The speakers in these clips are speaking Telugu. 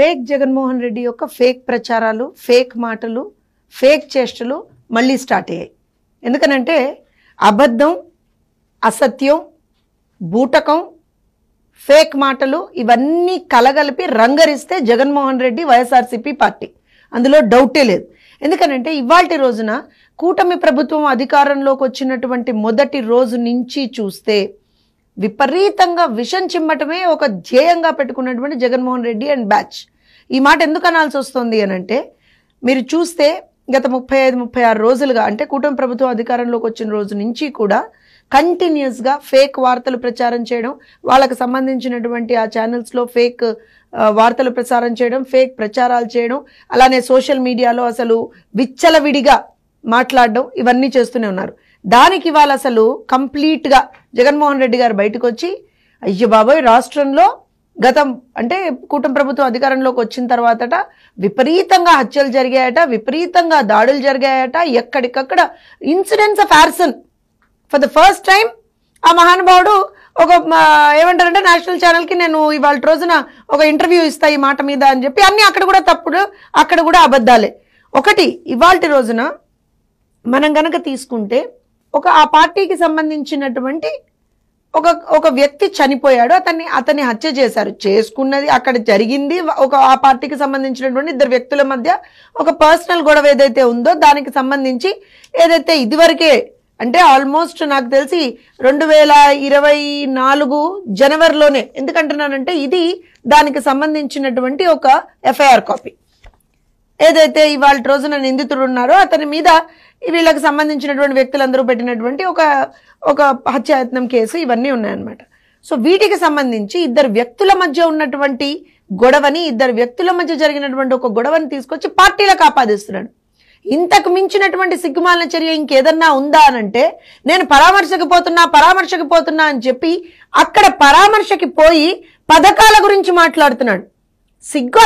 ఫేక్ జగన్మోహన్ రెడ్డి యొక్క ఫేక్ ప్రచారాలు, ఫేక్ మాటలు, ఫేక్ చేష్టలు మళ్ళీ స్టార్ట్ అయ్యాయి. ఎందుకనంటే అబద్ధం, అసత్యం, బూటకం, ఫేక్ మాటలు ఇవన్నీ కలగలిపి రంగరిస్తే జగన్మోహన్ రెడ్డి వైఎస్ఆర్సీపీ పార్టీ, అందులో డౌటే లేదు. ఎందుకనంటే ఇవాల్టి రోజున కూటమి ప్రభుత్వం అధికారంలోకి వచ్చినటువంటి మొదటి రోజు నుంచి చూస్తే విపరీతంగా విషం చిమ్మటమే ఒక ధ్యేయంగా పెట్టుకున్నటువంటి జగన్మోహన్ రెడ్డి అండ్ బ్యాచ్. ఈ మాట ఎందుకు అనాల్సి వస్తుంది అనంటే, మీరు చూస్తే గత 35-36 రోజులుగా, అంటే కూటమి ప్రభుత్వం అధికారంలోకి వచ్చిన రోజు నుంచి కూడా కంటిన్యూస్గా ఫేక్ వార్తలు ప్రచారం చేయడం, వాళ్ళకు సంబంధించినటువంటి ఆ ఛానల్స్లో ఫేక్ వార్తలు ప్రసారం చేయడం, ఫేక్ ప్రచారాలు చేయడం, అలానే సోషల్ మీడియాలో అసలు విచ్చలవిడిగా మాట్లాడడం, ఇవన్నీ చేస్తూనే ఉన్నారు. దానికి ఇవాళ అసలు కంప్లీట్గా జగన్మోహన్ రెడ్డి గారు బయటకు వచ్చి, అయ్యో బాబోయ్ రాష్ట్రంలో గతం అంటే కూటమి ప్రభుత్వం అధికారంలోకి వచ్చిన తర్వాతట విపరీతంగా హత్యలు జరిగాయట, విపరీతంగా దాడులు జరిగాయట, ఎక్కడికక్కడ incidents of arson. For the first time ఆ మహానుభావుడు ఒక ఏమంటారంటే నేషనల్ ఛానల్కి నేను ఇవాళ రోజున ఒక ఇంటర్వ్యూ ఇస్తా ఈ మాట మీద అని చెప్పి, అన్ని అక్కడ కూడా తప్పుడు, అక్కడ కూడా అబద్ధాలే. ఒకటి ఇవాల్టి రోజున మనం గనక తీసుకుంటే ఆ పార్టీకి సంబంధించినటువంటి ఒక వ్యక్తి చనిపోయాడు, అతన్ని హత్య చేశారు. చేసుకున్నది అక్కడ జరిగింది ఆ పార్టీకి సంబంధించినటువంటి ఇద్దరు వ్యక్తుల మధ్య ఒక పర్సనల్ గొడవ ఏదైతే ఉందో దానికి సంబంధించి ఏదైతే ఇదివరకే అంటే ఆల్మోస్ట్ నాకు తెలిసి 2024 జనవరిలోనే, ఎందుకంటున్నానంటే ఇది దానికి సంబంధించినటువంటి ఒక ఎఫ్ఐఆర్ కాపీ. ఏదైతే ఇవాళ రోజున నిందితుడు ఉన్నారో అతని మీద వీళ్ళకి సంబంధించినటువంటి వ్యక్తులందరూ పెట్టినటువంటి ఒక హత్యాయత్నం కేసు ఇవన్నీ ఉన్నాయన్నమాట. సో వీటికి సంబంధించి ఇద్దరు వ్యక్తుల మధ్య ఉన్నటువంటి గొడవని, ఇద్దరు వ్యక్తుల మధ్య జరిగినటువంటి ఒక గొడవని తీసుకొచ్చి పార్టీలకు ఆపాదిస్తున్నాడు. ఇంతకు మించినటువంటి సిగ్గుమాలిన చర్య ఇంకేదన్నా ఉందా అనంటే, నేను పరామర్శకు పోతున్నా అని చెప్పి అక్కడ పరామర్శకి పోయి పథకాల గురించి మాట్లాడుతున్నాడు.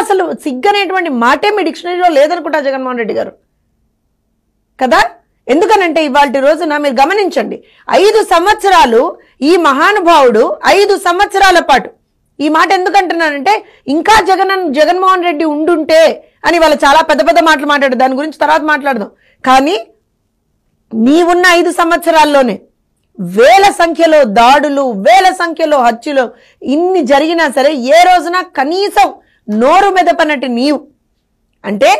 అసలు సిగ్గు అనేటువంటి మాటే మీ డిక్షనరీలో లేదనుకుంటా జగన్మోహన్ రెడ్డి గారు కదా. ఎందుకనంటే ఇవాళ రోజున మీరు గమనించండి, 5 సంవత్సరాలు ఈ మహానుభావుడు 5 సంవత్సరాల పాటు, ఈ మాట ఎందుకంటున్నానంటే ఇంకా జగన్మోహన్ రెడ్డి ఉండుంటే అని వాళ్ళు చాలా పెద్ద పెద్ద మాటలు మాట్లాడు, దాని గురించి తర్వాత మాట్లాడదాం. కానీ నీవున్న 5 సంవత్సరాల్లోనే వేల సంఖ్యలో దాడులు, వేల సంఖ్యలో హత్యలు ఇన్ని జరిగినా సరే ఏ రోజున కనీసం నోరు మెదపనటి నీవు, అంటే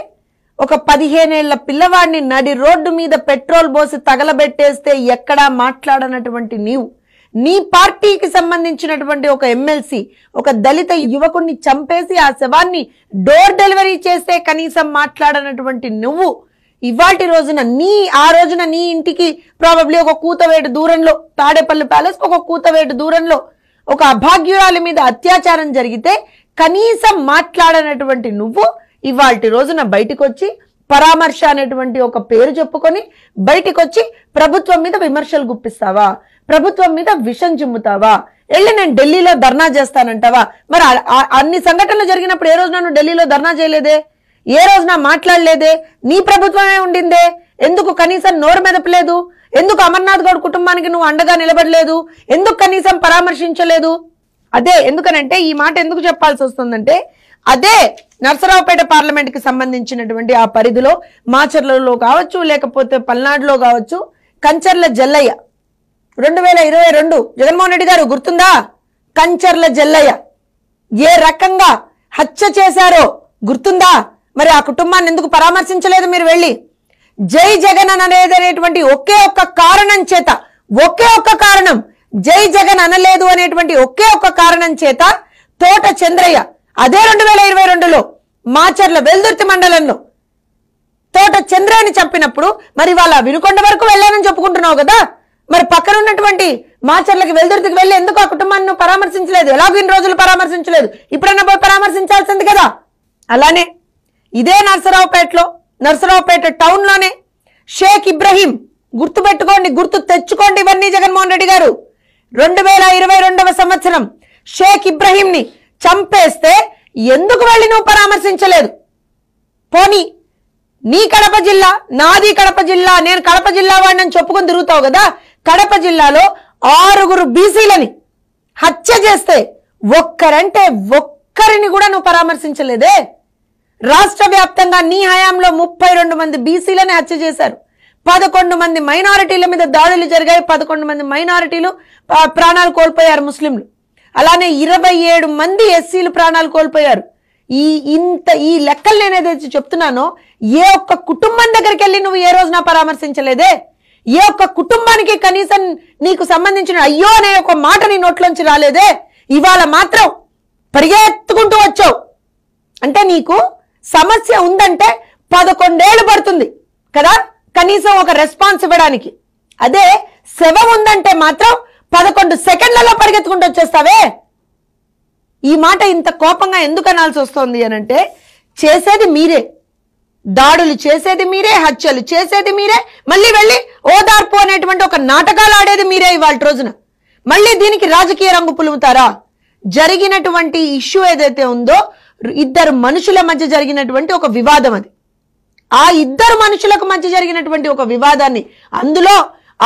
ఒక 15 ఏళ్ల పిల్లవాడిని నడి రోడ్డు మీద పెట్రోల్ పోసి తగలబెట్టేస్తే ఎక్కడా మాట్లాడనటువంటి నీవు, నీ పార్టీకి సంబంధించినటువంటి ఒక ఎమ్మెల్సీ ఒక దళిత యువకుడిని చంపేసి ఆ శవాన్ని డోర్ డెలివరీ చేస్తే కనీసం మాట్లాడనటువంటి నువ్వు ఇవాల్టి రోజున ఆ రోజున నీ ఇంటికి ప్రాబబ్లీ ఒక కూతవేటు దూరంలో, తాడేపల్లి ప్యాలెస్ ఒక కూతవేటు దూరంలో ఒక అభాగ్యురాలి మీద అత్యాచారం జరిగితే కనీసం మాట్లాడనటువంటి నువ్వు ఇవాల్టి రోజున బయటకు వచ్చి పరామర్శ అనేటువంటి ఒక పేరు చెప్పుకొని బయటకు వచ్చి ప్రభుత్వం మీద విమర్శలు గుప్పిస్తావా, ప్రభుత్వం మీద విషం చిమ్ముతావా, వెళ్ళి నేను ఢిల్లీలో ధర్నా చేస్తానంటావా? మరి అన్ని సంఘటనలు జరిగినప్పుడు ఏ రోజున నువ్వు ఢిల్లీలో ధర్నా చేయలేదే, ఏ రోజున మాట్లాడలేదే, నీ ప్రభుత్వమే ఉండిందే, ఎందుకు కనీసం నోరు మెదపలేదు, ఎందుకు అమర్నాథ్ గౌడ్ కుటుంబానికి నువ్వు అండగా నిలబడలేదు, ఎందుకు కనీసం పరామర్శించలేదు? అదే ఎందుకనంటే ఈ మాట ఎందుకు చెప్పాల్సి వస్తుందంటే, అదే నర్సరావుపేట పార్లమెంట్ కి సంబంధించినటువంటి ఆ పరిధిలో మాచర్లలో కావచ్చు, లేకపోతే పల్నాడులో కావచ్చు, కంచర్ల జల్లయ్య 2022 జగన్మోహన్ రెడ్డి గారు గుర్తుందా? కంచర్ల జల్లయ్య ఏ రకంగా హత్య చేశారో గుర్తుందా? మరి ఆ కుటుంబాన్ని ఎందుకు పరామర్శించలేదు మీరు వెళ్ళి? జై జగన్ అనేటువంటి ఒకే ఒక్క కారణం చేత, ఒకే ఒక్క కారణం, జై జగన్ అనలేదు అనేటువంటి ఒకే ఒక్క కారణం చేత తోట చంద్రయ్య అదే 2022లో మాచర్ల వెల్దుర్తి మండలంలో తోట చంద్రయ్యని చంపినప్పుడు మరి వాళ్ళ వినుకొండ వరకు వెళ్ళానని చెప్పుకుంటున్నావు కదా, మరి పక్కన ఉన్నటువంటి మాచర్లకి వెల్దుర్తికి వెళ్ళి ఎందుకు ఆ కుటుంబాన్ని పరామర్శించలేదు? ఎలాగో ఇన్ని రోజులు పరామర్శించలేదు, ఇప్పుడైనా పోయి పరామర్శించాల్సింది కదా. అలానే ఇదే నర్సరావుపేట టౌన్ లోనే షేక్ ఇబ్రహీం, గుర్తుపెట్టుకోండి, గుర్తు తెచ్చుకోండి ఇవన్నీ జగన్మోహన్ రెడ్డి గారు, 2022వ సంవత్సరం షేక్ ఇబ్రహీం ని చంపేస్తే ఎందుకు వెళ్ళి నువ్వు పరామర్శించలేదు? పోనీ నీ కడప జిల్లా, నాది కడప జిల్లా, నేను కడప జిల్లా వాడిని చెప్పుకొని తిరుగుతావు కదా, కడప జిల్లాలో 6 బీసీలని హత్య చేస్తే ఒక్కరంటే ఒక్క ఒక్కరిని కూడా నువ్వు పరామర్శించలేదే. రాష్ట్ర వ్యాప్తంగా నీ హయాంలో 32 మంది బీసీలని హత్య చేశారు, 11 మంది మైనారిటీల మీద దాడులు జరిగాయి, 11 మంది మైనారిటీలు ప్రాణాలు కోల్పోయారు ముస్లింలు, అలానే 27 మంది ఎస్సీలు ప్రాణాలు కోల్పోయారు. ఈ లెక్కలు నేను ఏదైతే చెప్తున్నానో ఏ ఒక్క కుటుంబం దగ్గరికి వెళ్ళి నువ్వు ఏ రోజున పరామర్శించలేదే. ఏ ఒక్క కుటుంబానికి కనీసం నీకు సంబంధించిన అయ్యో అనే ఒక మాట నీ నోట్లోంచి రాలేదే. ఇవాళ మాత్రం పరిగెత్తుకుంటూ వచ్చావు. అంటే నీకు సమస్య ఉందంటే 11 ఏళ్ళు పడుతుంది కదా కనీసం ఒక రెస్పాన్స్ ఇవ్వడానికి. అదే శవం ఉందంటే మాత్రం 11 సెకండ్లలో పరిగెత్తుకుంటూ వచ్చేస్తావే. ఈ మాట ఇంత కోపంగా ఎందుకు అనాల్సి వస్తుంది అనంటే చేసేది మీరే, దాడులు చేసేది మీరే, హత్యలు చేసేది మీరే, మళ్ళీ వెళ్ళి ఓదార్పు అనేటువంటి ఒక నాటకాలు ఆడేది మీరే. ఇవాళ రోజున మళ్ళీ దీనికి రాజకీయ రంగు పులుముతారా? జరిగినటువంటి ఇష్యూ ఏదైతే ఉందో ఇద్దరు మనుషుల మధ్య జరిగినటువంటి ఒక వివాదం, అది ఆ ఇద్దరు మనుషులకు మధ్య జరిగినటువంటి ఒక వివాదాన్ని, అందులో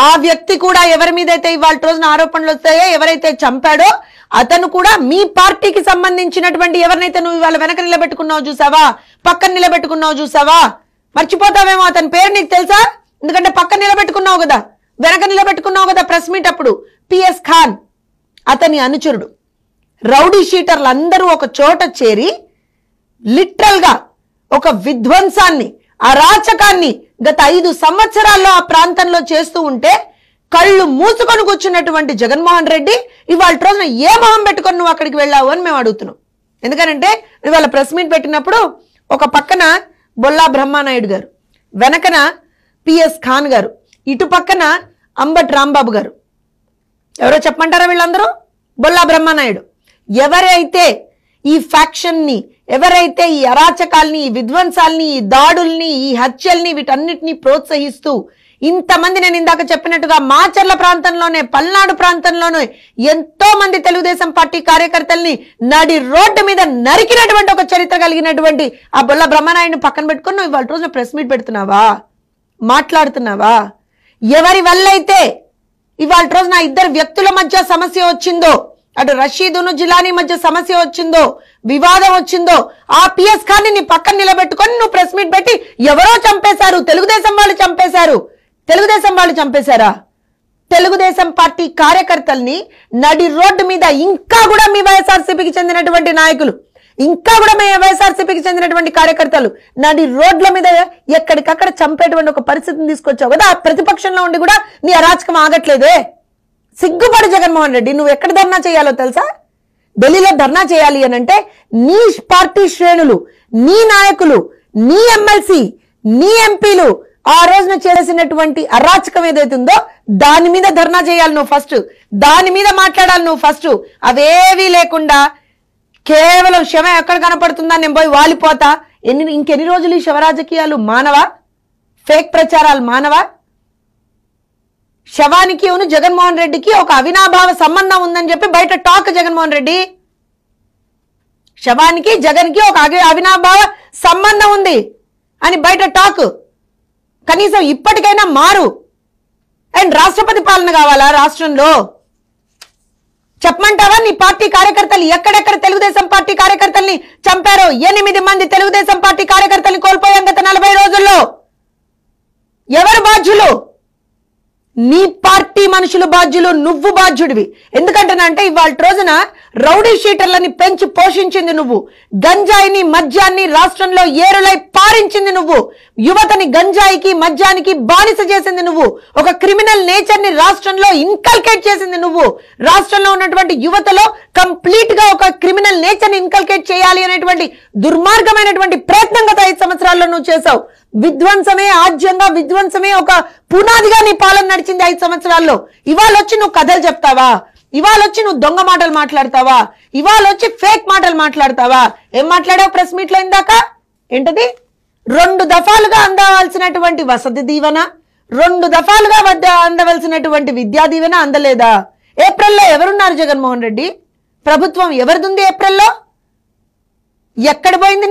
ఆ వ్యక్తి కూడా ఎవరి మీదైతే ఇవాళ రోజున ఆరోపణలు వస్తాయో, ఎవరైతే చంపాడో అతను కూడా మీ పార్టీకి సంబంధించినటువంటి ఎవరినైతే నువ్వు ఇవాళ వెనక నిలబెట్టుకున్నావు చూసావా, పక్కన నిలబెట్టుకున్నావు చూసావా, మర్చిపోతావేమో అతని పేరు నీకు తెలుసా? ఎందుకంటే పక్కన నిలబెట్టుకున్నావు కదా, వెనక నిలబెట్టుకున్నావు కదా ప్రెస్ మీట్ అప్పుడు. పిఎస్ ఖాన్ అతని అనుచరుడు. రౌడీ షీటర్లు అందరూ ఒక చోట చేరి లిటరల్ గా ఒక విధ్వంసాన్ని, అరాచకాన్ని గత 5 సంవత్సరాల్లో ఆ ప్రాంతంలో చేస్తూ ఉంటే కళ్ళు మూసుకొని కూర్చున్నటువంటి జగన్మోహన్ రెడ్డి ఇవాళ రోజున ఏ మొహం పెట్టుకొని నువ్వు అక్కడికి వెళ్ళావు అని మేము అడుగుతున్నాం. ఎందుకంటే ఇవాళ ప్రెస్ మీట్ పెట్టినప్పుడు ఒక పక్కన బొల్లా బ్రహ్మానాయుడు గారు, వెనకన పిఎస్ ఖాన్ గారు, ఇటు పక్కన అంబటి రాంబాబు గారు. ఎవరో చెప్పమంటారా వీళ్ళందరూ? బొల్లా బ్రహ్మానాయుడు. ఎవరైతే ఈ ఫ్యాక్షన్ ని, ఎవరైతే ఈ అరాచకాల్ని, ఈ విధ్వంసాల్ని, ఈ దాడుల్ని, ఈ హత్యల్ని, వీటన్నిటిని ప్రోత్సహిస్తూ ఇంతమంది, నేను ఇందాక చెప్పినట్టుగా మాచర్ల ప్రాంతంలోనే, పల్నాడు ప్రాంతంలోనే ఎంతో మంది తెలుగుదేశం పార్టీ కార్యకర్తల్ని నడి రోడ్డు మీద నరికినటువంటి ఒక చరిత్ర కలిగినటువంటి ఆ బొల్ల బ్రహ్మనాయుడిని పక్కన పెట్టుకుని నువ్వు ఇవాళ రోజున ప్రెస్ మీట్ పెడుతున్నావా, మాట్లాడుతున్నావా? ఎవరి వల్లైతే ఇవాళ రోజున ఇద్దరు వ్యక్తుల మధ్య సమస్య వచ్చిందో, అటు రషీదును జిలానీ మధ్య సమస్య వచ్చిందో, వివాదం వచ్చిందో, ఆ పిఎస్ ఖాన్ ని పక్కన నిలబెట్టుకొని నువ్వు ప్రెస్ మీట్ పెట్టి ఎవరో చంపేశారు, తెలుగుదేశం వాళ్ళు చంపేశారు. తెలుగుదేశం వాళ్ళు చంపేశారా? తెలుగుదేశం పార్టీ కార్యకర్తల్ని నడి రోడ్డు మీద ఇంకా కూడా మీ వైఎస్ఆర్సీపీకి చెందినటువంటి నాయకులు, ఇంకా కూడా మీ వైఎస్ఆర్సీపీకి చెందినటువంటి కార్యకర్తలు నడి రోడ్ల మీద ఎక్కడికక్కడ చంపేటువంటి ఒక పరిస్థితిని తీసుకొచ్చావు కదా. ఆ ప్రతిపక్షంలో ఉండి కూడా నీ అరాచకం ఆగట్లేదే. సిగ్గుపడి జగన్మోహన్ రెడ్డి, నువ్వు ఎక్కడ ధర్నా చేయాలో తెలుసా? ఢిల్లీలో ధర్నా చేయాలి అనంటే నీ పార్టీ శ్రేణులు, నీ నాయకులు, నీ ఎమ్మెల్సీ, నీ ఎంపీలు ఆ రోజున చేసినటువంటి అరాచకం ఏదైతే ఉందో దాని మీద ధర్నా చేయాలి నువ్వు ఫస్ట్, దాని మీద మాట్లాడాలి నువ్వు ఫస్ట్. అవేవీ లేకుండా కేవలం శవం ఎక్కడ కనపడుతుందా నేను పోయి వాలిపోతా, ఇంకెన్ని రోజులు ఈ శవరాజకీయాలు మానవా? ఫేక్ ప్రచారాలు మానవా? శవానికి జగన్మోహన్ రెడ్డికి ఒక అవినాభావ సంబంధం ఉందని చెప్పి బయట టాక్. జగన్మోహన్ రెడ్డి శవానికి జగన్కి ఒక అవినాభావ సంబంధం ఉంది అని బయట టాక్. కనీసం ఇప్పటికైనా మారు. అండ్ రాష్ట్రపతి పాలన కావాలా రాష్ట్రంలో? చెప్పమంటావా? నీ పార్టీ కార్యకర్తలు ఎక్కడెక్కడ తెలుగుదేశం పార్టీ కార్యకర్తల్ని చంపారో? 8 మంది తెలుగుదేశం పార్టీ కార్యకర్తల్ని కోల్పోయాం గత 40 రోజుల్లో. ఎవరు బాధ్యులు? నీ పార్టీ మనుషులు బాధ్యులు, నువ్వు బాధ్యుడివి. ఎందుకంటేనంటే ఇవాళ రోజున రౌడీ షీటర్లని పెంచి పోషించింది నువ్వు, గంజాయిని మద్యాన్ని రాష్ట్రంలో ఏరులై పారించింది నువ్వు, యువతని గంజాయికి మద్యానికి బానిస చేసింది నువ్వు, ఒక క్రిమినల్ నేచర్ ని రాష్ట్రంలో ఇన్కల్కేట్ చేసింది నువ్వు. రాష్ట్రంలో ఉన్నటువంటి యువతలో కంప్లీట్ గా ఒక క్రిమినల్ నేచర్ ని ఇన్కల్కేట్ చేయాలి అనేటువంటి దుర్మార్గమైనటువంటి ప్రయత్నం గత 5 సంవత్సరాల్లో నువ్వు చేశావు. విధ్వంసమే ఆజ్యంగా, విధ్వంసమే ఒక పునాదిగా నీ పాలన నడిచింది 5 సంవత్సరాల్లో. ఇవాళ వచ్చి నువ్వు కథలు చెప్తావా? ఇవాళ వచ్చి నువ్వు దొంగ మాటలు మాట్లాడతావా? ఇవాళ వచ్చి ఫేక్ మాటలు మాట్లాడతావా? ఏం మాట్లాడావు ప్రెస్ మీట్ లో ఇందాక? ఏంటది? 2 దఫాలుగా అందవలసినటువంటి వసతి దీవెన, 2 దఫాలుగా అందవలసినటువంటి విద్యా దీవెన అందలేదా? ఏప్రిల్లో ఎవరున్నారు జగన్మోహన్ రెడ్డి? ప్రభుత్వం ఎవరిదుంది ఏప్రిల్లో? ఎక్కడ పోయింది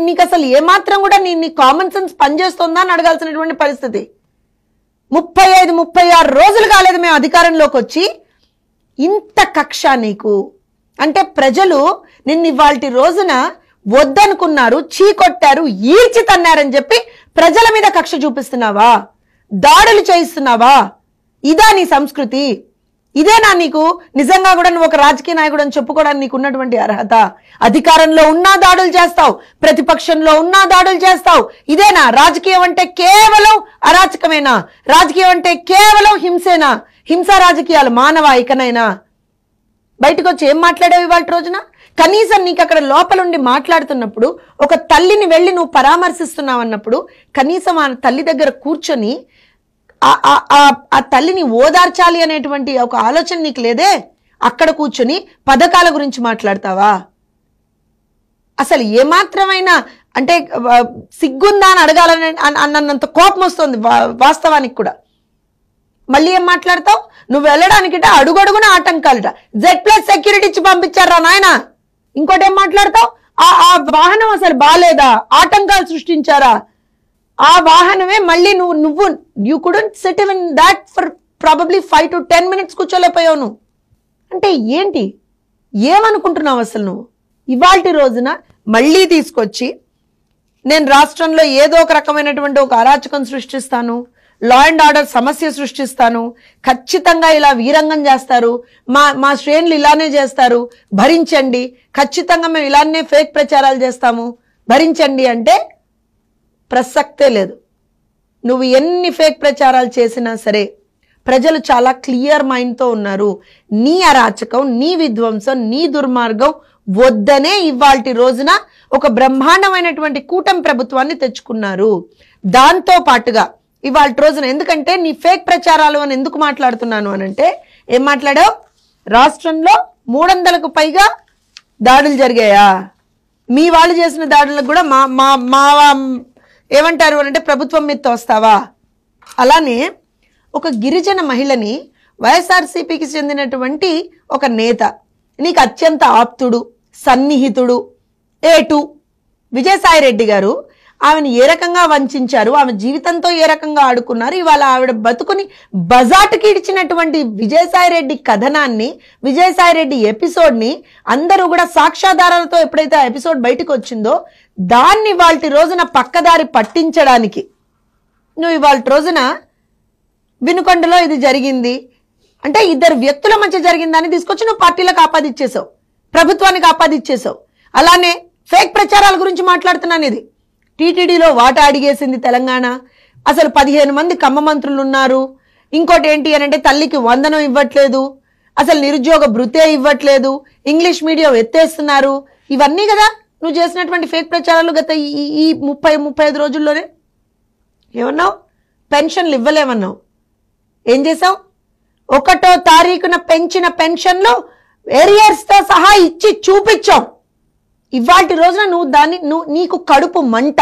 నీకు? అసలు ఏమాత్రం కూడా నీ కామన్ సెన్స్ పనిచేస్తుందా అని అడగాల్సినటువంటి పరిస్థితి. 35-36 రోజులు కాలేదు మేము అధికారంలోకి వచ్చి. ఇంత కక్ష నీకు, అంటే ప్రజలు నిన్ను ఇవాల్టి రోజున వద్దనుకున్నారు, చీకొట్టారు, ఈడ్చి తన్నారని చెప్పి ప్రజల మీద కక్ష చూపిస్తున్నావా? దాడులు చేయిస్తున్నావా? ఇదా నీ సంస్కృతి? ఇదేనా నీకు నిజంగా కూడా నువ్వు ఒక రాజకీయ నాయకుడు అని చెప్పుకోవడానికి నీకు ఉన్నటువంటి అర్హత? అధికారంలో ఉన్నా దాడులు చేస్తావు, ప్రతిపక్షంలో ఉన్నా దాడులు చేస్తావు. ఇదేనా రాజకీయం అంటే? కేవలం అరాచకమేనా రాజకీయం అంటే? కేవలం హింసేనా? హింసా రాజకీయాలు మానవా? ఇకనైనా బయటకు వచ్చి ఏం మాట్లాడావు ఇవాళ రోజున? కనీసం నీకు అక్కడ లోపలుండి మాట్లాడుతున్నప్పుడు, ఒక తల్లిని వెళ్ళి నువ్వు పరామర్శిస్తున్నావు అన్నప్పుడు కనీసం ఆ తల్లి దగ్గర కూర్చొని ఆ తల్లిని ఓదార్చాలి అనేటువంటి ఒక ఆలోచన నీకు లేదే? అక్కడ కూర్చొని పథకాల గురించి మాట్లాడతావా? అసలు ఏమాత్రమైనా అంటే సిగ్గుందా అని అడగాలని అన్నంత కోపం వస్తుంది వాస్తవానికి కూడా. మళ్ళీ ఏం మాట్లాడతావు? నువ్వు వెళ్ళడానికిట అడుగడుగున ఆటంకాలట. Z+ సెక్యూరిటీ ఇచ్చి పంపించారా నాయన? ఇంకోటి ఏం మాట్లాడతావు? ఆ వాహనం అసలు బాలేదా? ఆటంకాలు సృష్టించారా? ఆ వాహనమే మళ్ళీ నువ్వు you couldn't SIT in that for probably 5 to 10 minutes కూర్చోలేకపోయావు నువ్వు. అంటే ఏంటి? ఏమనుకుంటున్నావు అసలు నువ్వు? ఇవాల్టి రోజున మళ్ళీ తీసుకొచ్చి నేను రాష్ట్రంలో ఏదో ఒక రకమైనటువంటి ఒక అరాచకం సృష్టిస్తాను, లా అండ్ ఆర్డర్ సమస్య సృష్టిస్తాను, ఖచ్చితంగా ఇలా వీరంగం చేస్తారు, మా శ్రేణులు ఇలానే చేస్తారు, భరించండి, ఖచ్చితంగా మేము ఇలానే ఫేక్ ప్రచారాలు చేస్తాము, భరించండి అంటే ప్రసక్తే లేదు. నువ్వు ఎన్ని ఫేక్ ప్రచారాలు చేసినా సరే ప్రజలు చాలా క్లియర్ మైండ్తో ఉన్నారు. నీ అరాచకం, నీ విధ్వంసం, నీ దుర్మార్గం వద్దనే ఇవాల్టి రోజున ఒక బ్రహ్మాండమైనటువంటి కూటమి ప్రభుత్వాన్ని తెచ్చుకున్నారు. దాంతో పాటుగా ఇవాళ రోజున ఎందుకంటే నీ ఫేక్ ప్రచారాలు అని ఎందుకు మాట్లాడుతున్నాను అనంటే, ఏం మాట్లాడావు? రాష్ట్రంలో 300కు పైగా దాడులు జరిగాయా? మీ వాళ్ళు చేసిన దాడులకు కూడా మా ఏమంటారు అంటే ప్రభుత్వం మీద తోస్తావా? అలానే ఒక గిరిజన మహిళని వైఎస్ఆర్సీపీకి చెందినటువంటి ఒక నేత, నీకు అత్యంత ఆప్తుడు, సన్నిహితుడు A2 విజయసాయి రెడ్డి గారు ఆమెను ఏ రకంగా వంచారు, ఆమె జీవితంతో ఏ రకంగా ఆడుకున్నారు, ఇవాళ ఆవిడ బతుకుని బజాటుకి ఇడిచినటువంటి విజయసాయి రెడ్డి కథనాన్ని, విజయసాయి రెడ్డి ఎపిసోడ్ని అందరూ కూడా సాక్ష్యాధారాలతో ఎప్పుడైతే ఆ ఎపిసోడ్ బయటకు వచ్చిందో దాన్ని ఇవాళ రోజున పక్కదారి పట్టించడానికి నువ్వు ఇవాళ రోజున వినుకొండలో ఇది జరిగింది అంటే ఇద్దరు వ్యక్తుల మధ్య జరిగిందని తీసుకొచ్చి నువ్వు పార్టీలకు ఆపాదించేసావు, ప్రభుత్వానికి ఆపాదించేసావు. అలానే ఫేక్ ప్రచారాల గురించి మాట్లాడుతున్నాను. ఇది టీటీడీలో వాటా అడిగేసింది తెలంగాణ, అసలు 15 మంది కమ్మ మంత్రులు ఉన్నారు, ఇంకోటి ఏంటి అని అంటే తల్లికి వందనం ఇవ్వట్లేదు, అసలు నిరుద్యోగ భృతే ఇవ్వట్లేదు, ఇంగ్లీష్ మీడియం ఎత్తేస్తున్నారు. ఇవన్నీ కదా నువ్వు చేసినటువంటి ఫేక్ ప్రచారాలు గత ఈ 30-35 రోజుల్లోనే. ఏమన్నావు? పెన్షన్లు ఇవ్వలేమన్నావు. ఏం చేసావు? 1వ తారీఖున పెంచిన పెన్షన్లు ఏరియర్స్తో సహా ఇచ్చి చూపించావు. ఇవాల్టి రోజున నువ్వు నీకు కడుపు మంట.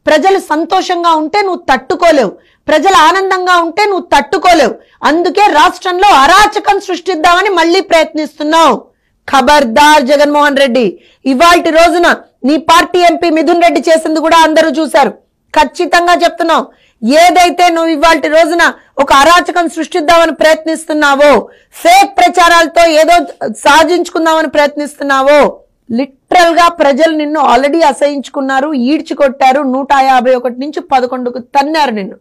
ప్రజలు సంతోషంగా ఉంటే నువ్వు తట్టుకోలేవు, ప్రజలు ఆనందంగా ఉంటే నువ్వు తట్టుకోలేవు. అందుకే రాష్ట్రంలో అరాచకం సృష్టిద్దామని మళ్ళీ ప్రయత్నిస్తున్నావు. ఖబర్దార్ జగన్మోహన్ రెడ్డి, ఇవాల్టి రోజున నీ పార్టీ ఎంపీ మిథున్ రెడ్డి చేసింది కూడా అందరూ చూశారు. ఖచ్చితంగా చెప్తున్నావు, ఏదైతే నువ్వు ఇవాల్టి రోజున ఒక అరాచకం సృష్టిద్దామని ప్రయత్నిస్తున్నావో, ఫేక్ ప్రచారాలతో ఏదో సాధించుకుందామని ప్రయత్నిస్తున్నావో, లిటరల్ గా ప్రజలు నిన్ను ఆల్రెడీ అసహించుకున్నారు, ఈడ్చికొట్టారు. 151 నుంచి 11కు తన్నారు నిన్ను.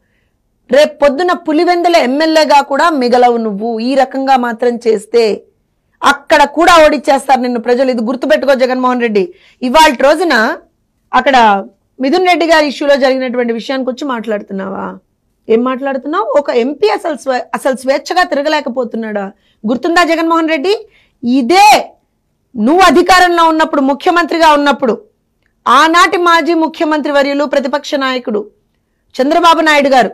రేపు పొద్దున పులివెందుల ఎమ్మెల్యేగా కూడా మిగలవు నువ్వు. ఈ రకంగా మాత్రం చేస్తే అక్కడ కూడా ఓడిచ్చేస్తారు నిన్ను ప్రజలు. ఇది గుర్తుపెట్టుకో జగన్మోహన్ రెడ్డి. ఇవాళ రోజున అక్కడ మిథున్ రెడ్డి గారి ఇష్యూలో జరిగినటువంటి విషయానికి వచ్చి మాట్లాడుతున్నావా? ఏం మాట్లాడుతున్నావు? ఒక ఎంపీ అసలు స్వేచ్ఛగా తిరగలేకపోతున్నాడా? గుర్తుందా జగన్మోహన్ రెడ్డి? ఇదే నువ్వు అధికారంలో ఉన్నప్పుడు, ముఖ్యమంత్రిగా ఉన్నప్పుడు ఆనాటి మాజీ ముఖ్యమంత్రి వర్యులు, ప్రతిపక్ష నాయకుడు చంద్రబాబు నాయుడు గారు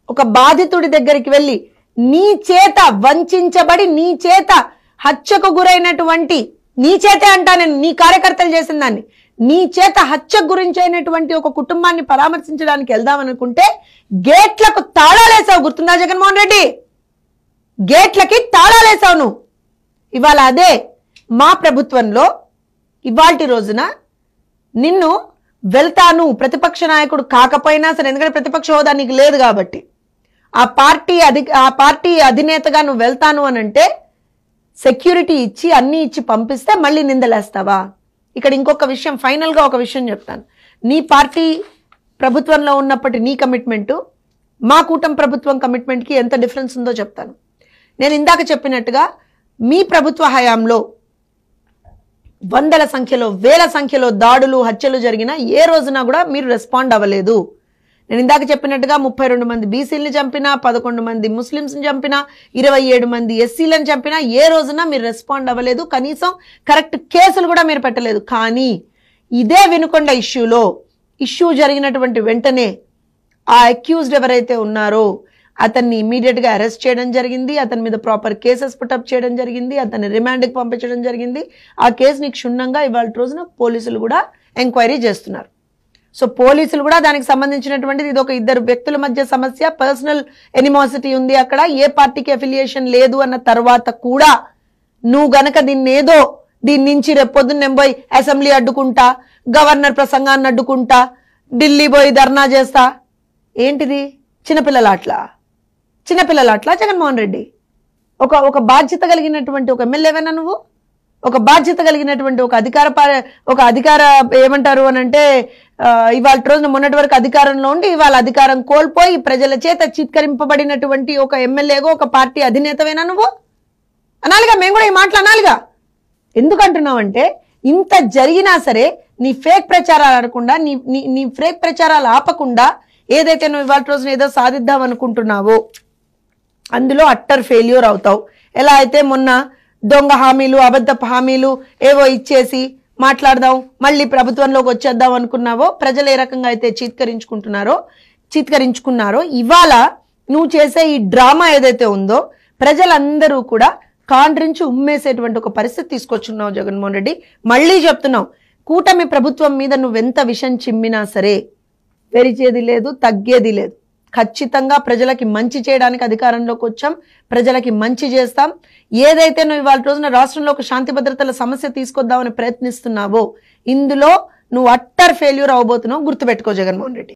ఒక బాధితుడి దగ్గరికి వెళ్ళి నీ చేత వంచబడి, నీ చేత హత్యకు గురైనటువంటి, నీ చేతే అంటా నేను, నీ కార్యకర్తలు చేసిన దాన్ని, నీ చేత హత్యకు గురించైనటువంటి ఒక కుటుంబాన్ని పరామర్శించడానికి వెళ్దామనుకుంటే గేట్లకు తాళాలేసావు. గుర్తుందా జగన్మోహన్ రెడ్డి? గేట్లకి తాళాలేసావు నువ్వు. ఇవాళ అదే మా ప్రభుత్వంలో ఇవాల్టి రోజున నిన్ను వెళ్తాను, ప్రతిపక్ష నాయకుడు కాకపోయినా సరే, ఎందుకంటే ప్రతిపక్ష హోదా నీకు లేదు కాబట్టి, ఆ పార్టీ అధినేతగా నువ్వు వెళ్తాను అని అంటే సెక్యూరిటీ ఇచ్చి అన్ని ఇచ్చి పంపిస్తే మళ్ళీ నిందలేస్తావా? ఇక్కడ ఇంకొక విషయం, ఫైనల్గా ఒక విషయం చెప్తాను. నీ పార్టీ ప్రభుత్వంలో ఉన్నప్పటి నీ కమిట్మెంటు మా కూటమి ప్రభుత్వం కమిట్మెంట్కి ఎంత డిఫరెన్స్ ఉందో చెప్తాను. నేను ఇందాక చెప్పినట్టుగా మీ ప్రభుత్వ హయాంలో వందల సంఖ్యలో వేల సంఖ్యలో దాడులు హత్యలు జరిగినా ఏ రోజున కూడా మీరు రెస్పాండ్ అవ్వలేదు. నేను ఇందాక చెప్పినట్టుగా 32 మంది బీసీలను చంపినా, 11 మంది ముస్లిమ్స్ని చంపినా, 27 మంది ఎస్సీలను చంపినా ఏ రోజున మీరు రెస్పాండ్ అవ్వలేదు. కనీసం కరెక్ట్ కేసులు కూడా మీరు పెట్టలేదు. కానీ ఇదే వినుకొండ ఇష్యూ జరిగినటువంటి వెంటనే ఆ అక్యూజ్డ్ ఎవరైతే ఉన్నారో అతన్ని ఇమీడియట్గా అరెస్ట్ చేయడం జరిగింది. అతని మీద ప్రాపర్ కేసెస్ పుటప్ చేయడం జరిగింది. అతన్ని రిమాండ్కి పంపించడం జరిగింది. ఆ కేసుని క్షుణ్ణంగా ఇవాళ రోజున పోలీసులు కూడా ఎంక్వైరీ చేస్తున్నారు. సో పోలీసులు కూడా దానికి సంబంధించినటువంటిది ఇది ఒక ఇద్దరు వ్యక్తుల మధ్య సమస్య, పర్సనల్ ఎనిమాసిటీ ఉంది అక్కడ, ఏ పార్టీకి అఫిలియేషన్ లేదు అన్న తర్వాత కూడా నువ్వు గనక దీని నుంచి రేపొద్దున్న నేను పోయి అసెంబ్లీ అడ్డుకుంటా, గవర్నర్ ప్రసంగాన్ని అడ్డుకుంటా, ఢిల్లీ పోయి ధర్నా చేస్తా, ఏంటిది చిన్నపిల్లలాట్లా జగన్మోహన్ రెడ్డి? ఒక బాధ్యత కలిగినటువంటి ఒక ఎమ్మెల్యేవేనా నువ్వు? ఒక బాధ్యత కలిగినటువంటి ఒక అధికార ఏమంటారు అని అంటే ఇవాళ రోజున మొన్నటి వరకు అధికారంలో ఉండి ఇవాళ అధికారం కోల్పోయి ప్రజల చేత చిత్కరింపబడినటువంటి ఒక ఎమ్మెల్యేగా ఒక పార్టీ అధినేతవేనా నువ్వు? అనాలిగా, మేము కూడా ఈ మాటలు అనాలిగా. ఎందుకంటున్నావంటే ఇంత జరిగినా సరే నీ ఫేక్ ప్రచారాలు ఆడకుండా, నీ ఫేక్ ప్రచారాలు ఆపకుండా ఏదైతే నువ్వు ఇవాళ రోజున ఏదో సాధిద్దాం అనుకుంటున్నావో అందులో అట్టర్ ఫెయిల్యూర్ అవుతావు. ఎలా అయితే మొన్న దొంగ హామీలు, అబద్ధపు హామీలు ఏవో ఇచ్చేసి మాట్లాడదాం మళ్ళీ ప్రభుత్వంలోకి వచ్చేద్దాం అనుకున్నావో, ప్రజలు ఏ రకంగా అయితే చీత్కరించుకున్నారో ఇవాళ నువ్వు చేసే ఈ డ్రామా ఏదైతే ఉందో ప్రజలందరూ కూడా కాండ్రించి ఉమ్మేసేటువంటి ఒక పరిస్థితి తీసుకొచ్చున్నావు జగన్మోహన్ రెడ్డి. మళ్ళీ చెప్తున్నావు, కూటమి ప్రభుత్వం మీద నువ్వెంత విషం చిమ్మినా సరే పెరిచేది లేదు, తగ్గేది లేదు. ఖచ్చితంగా ప్రజలకి మంచి చేయడానికి అధికారంలోకి వచ్చాం, ప్రజలకి మంచి చేస్తాం. ఏదైతే నువ్వు ఇవాళ రోజున రాష్ట్రంలో ఒక శాంతి భద్రతల సమస్య తీసుకొద్దామని ప్రయత్నిస్తున్నావో ఇందులో నువ్వు అట్టర్ ఫెయిల్యూర్ అవబోతున్నావు. గుర్తుపెట్టుకో జగన్మోహన్ రెడ్డి.